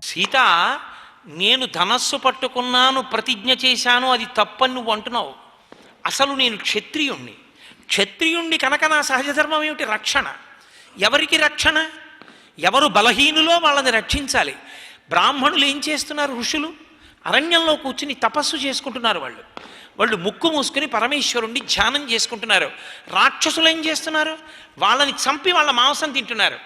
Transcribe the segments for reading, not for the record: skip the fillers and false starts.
సీత, నేను ధనస్సు పట్టుకున్నాను, ప్రతిజ్ఞ చేశాను, అది తప్పని నువ్వు అంటున్నావు. అసలు నేను క్షత్రియుణ్ణి. క్షత్రియుణ్ణి కనుక నా సహజధర్మం ఏమిటి? రక్షణ. ఎవరికి రక్షణ? ఎవరు బలహీనులో వాళ్ళని రక్షించాలి. బ్రాహ్మణులు ఏం చేస్తున్నారు? ఋషులు అరణ్యంలో కూర్చుని తపస్సు చేసుకుంటున్నారు. వాళ్ళు ముక్కు మూసుకుని పరమేశ్వరుణ్ణి ధ్యానం చేసుకుంటున్నారు. రాక్షసులు ఏం చేస్తున్నారు? వాళ్ళని చంపి వాళ్ళ మాంసం తింటున్నారు.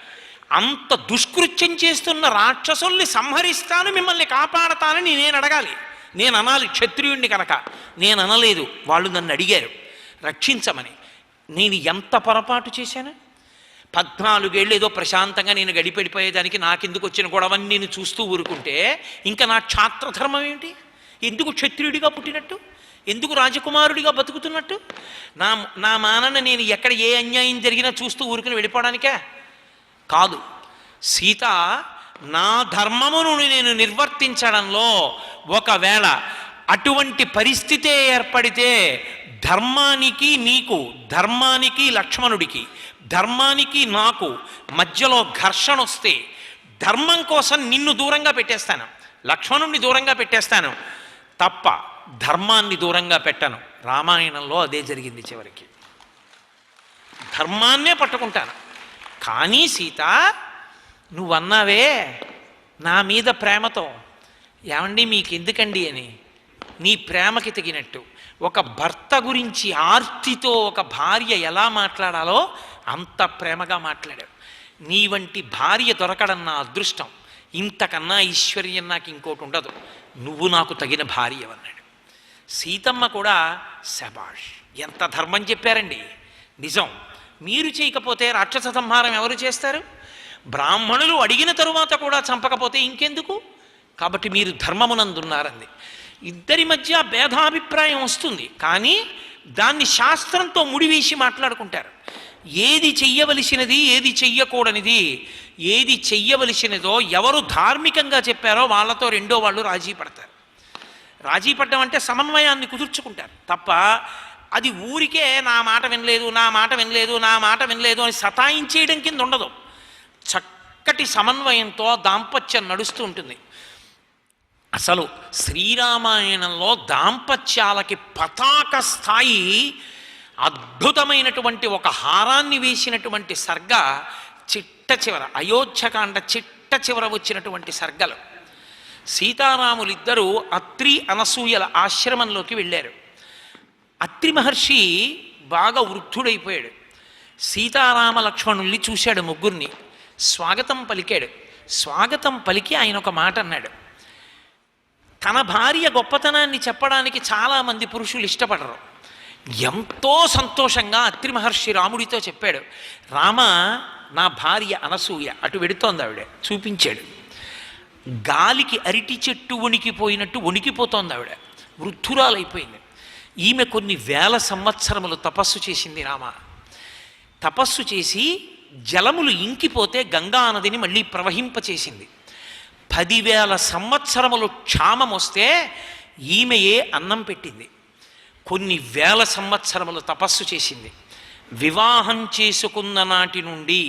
అంత దుష్కృత్యం చేస్తున్న రాక్షసుల్ని సంహరిస్తాను, మిమ్మల్ని కాపాడతానని నేను అడగాలి, నేను అనాలి క్షత్రియుణ్ణి కనుక. నేను అనలేదు, వాళ్ళు నన్ను అడిగారు రక్షించమని. నేను ఎంత పొరపాటు చేశాను? 14 ఏళ్ళు ఏదో ప్రశాంతంగా నేను గడిపెడిపోయేదానికి నాకెందుకు వచ్చిన గొడవని నేను చూస్తూ ఊరుకుంటే ఇంకా నా క్షాత్రధర్మం ఏమిటి? ఎందుకు క్షత్రియుడిగా పుట్టినట్టు? ఎందుకు రాజకుమారుడిగా బతుకుతున్నట్టు? నా మానన నేను ఎక్కడ ఏ అన్యాయం జరిగినా చూస్తూ ఊరుకుని వెళ్ళిపోవడానికే కాదు. సీత, నా ధర్మమును నేను నిర్వర్తించడంలో ఒకవేళ అటువంటి పరిస్థితే ఏర్పడితే ధర్మానికి నీకు, ధర్మానికి లక్ష్మణుడికి, ధర్మానికి నాకు మధ్యలో ఘర్షణ వస్తే ధర్మం కోసం నిన్ను దూరంగా పెట్టేస్తాను, లక్ష్మణుడిని దూరంగా పెట్టేస్తాను తప్ప ధర్మాన్ని దూరంగా పెట్టను. రామాయణంలో అదే జరిగింది. చివరికి ధర్మాన్నే పట్టుకుంటాను. కానీ సీత, నువ్వన్నావే నా మీద ప్రేమతో, ఏమండి మీకు ఎందుకండి అని, నీ ప్రేమకి తగినట్టు ఒక భర్త గురించి ఆర్తితో ఒక భార్య ఎలా మాట్లాడాలో అంత ప్రేమగా మాట్లాడావు. నీ వంటి భార్య దొరకడం నా అదృష్టం. ఇంతకన్నా ఐశ్వర్యం నాకు ఇంకోటి ఉండదు. నువ్వు నాకు తగిన భార్య అన్నాడు. సీతమ్మ కూడా శబాష్, ఎంత ధర్మం చెప్పారండి. నిజం, మీరు చేయకపోతే రాక్షస సంహారం ఎవరు చేస్తారు? బ్రాహ్మణులు అడిగిన తరువాత కూడా చంపకపోతే ఇంకెందుకు? కాబట్టి మీరు ధర్మమునందున్నారంది. ఇద్దరి మధ్య భేదాభిప్రాయం వస్తుంది, కానీ దాన్ని శాస్త్రంతో ముడివేసి మాట్లాడుకుంటారు. ఏది చెయ్యవలసినది, ఏది చెయ్యకూడనిది, ఏది చెయ్యవలసినదో ఎవరు ధార్మికంగా చెప్పారో వాళ్ళతో రెండో వాళ్ళు రాజీ పడతారు. రాజీ పడ్డం అంటే సమన్వయాన్ని కుదుర్చుకుంటారు తప్ప అది ఊరికే నా మాట వినలేదు, నా మాట వినలేదు, నా మాట వినలేదు అని సతాయించేయడం కింద ఉండదు. చక్కటి సమన్వయంతో దాంపత్యం నడుస్తూ ఉంటుంది. అసలు శ్రీరామాయణంలో దాంపత్యాలకి పతాక స్థాయి అద్భుతమైనటువంటి ఒక హారాన్ని వేసినటువంటి సర్గ చిట్ట చివర, అయోధ్యకాండ చిట్ట చివర వచ్చినటువంటి సర్గలు. సీతారాములిద్దరూ అత్రి అనసూయల ఆశ్రమంలోకి వెళ్ళారు. అత్రి మహర్షి బాగా వృద్ధుడైపోయాడు. సీతారామ లక్ష్మణుల్ని చూశాడు, ముగ్గురిని స్వాగతం పలికాడు. స్వాగతం పలికి ఆయన ఒక మాట అన్నాడు. తన భార్య గొప్పతనాన్ని చెప్పడానికి చాలామంది పురుషులు ఇష్టపడరు. ఎంతో సంతోషంగా అత్రి మహర్షి రాముడితో చెప్పాడు, రామ, నా భార్య అనసూయ అటు వెడుతోంది. ఆవిడ చూపించాడు. గాలికి అరిటి చెట్టు వణికిపోయినట్టు వణికిపోతోంది. ఆవిడ వృద్ధురాలైపోయింది. ఈమె కొన్ని వేల సంవత్సరములు తపస్సు చేసింది. రామ తపస్సు చేసి జలములు ఇంకిపోతే గంగా నదిని మళ్ళీ ప్రవహింపచేసింది. 10,000 సంవత్సరములు క్షామం వస్తే ఈమెయే అన్నం పెట్టింది. కొన్ని వేల సంవత్సరములు తపస్సు చేసింది. వివాహం చేసుకున్న నాటి నుండి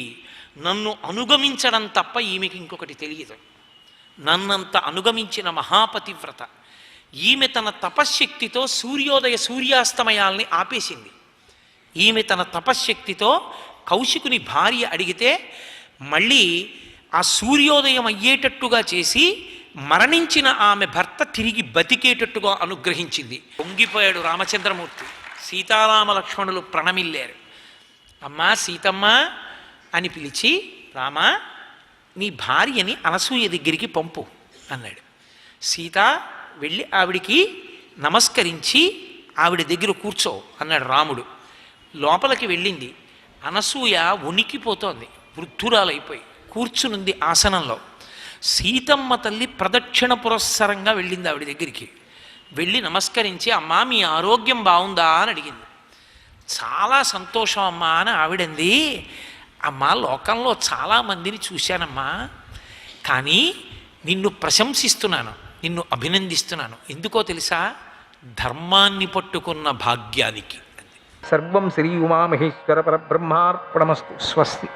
నన్ను అనుగమించడం తప్ప ఈమెకి ఇంకొకటి తెలియదు. నన్నంత అనుగమించిన మహాపతివ్రత. ఈమె తన తపశ్శక్తితో సూర్యోదయ సూర్యాస్తమయాల్ని ఆపేసింది. ఈమె తన తపశ్శక్తితో కౌశికుని భార్య అడిగితే మళ్ళీ ఆ సూర్యోదయం అయ్యేటట్టుగా చేసి మరణించిన ఆమె భర్త తిరిగి బతికేటట్టుగా అనుగ్రహించింది. పొంగిపోయాడు రామచంద్రమూర్తి. సీతారామ లక్ష్మణులు ప్రణమిల్లారు. అమ్మా సీతమ్మ అని పిలిచి, రామా, నీ భార్యని అనసూయ దగ్గరికి పంపు అన్నాడు. సీత వెళ్ళి ఆవిడికి నమస్కరించి ఆవిడ దగ్గర కూర్చో అన్నాడు రాముడు. లోపలికి వెళ్ళింది. అనసూయ వణికిపోతోంది, వృద్ధురాలైపోయి కూర్చునుంది ఆసనంలో. సీతమ్మ తల్లి ప్రదక్షిణ పురస్సరంగా వెళ్ళింది ఆవిడ దగ్గరికి. వెళ్ళి నమస్కరించి, అమ్మా మీ ఆరోగ్యం బాగుందా అని అడిగింది. చాలా సంతోషం అమ్మా అని ఆవిడంది. అమ్మా, లోకంలో చాలామందిని చూశానమ్మా, కానీ నిన్ను ప్రశంసిస్తున్నాను, నిన్ను అభినందిస్తున్నాను. ఎందుకో తెలుసా? ధర్మాన్ని పట్టుకున్న భాగ్యానికి. సర్వం శ్రీ ఉమామహేశ్వర పరబ్రహ్మార్పణమస్తు. స్వస్తి.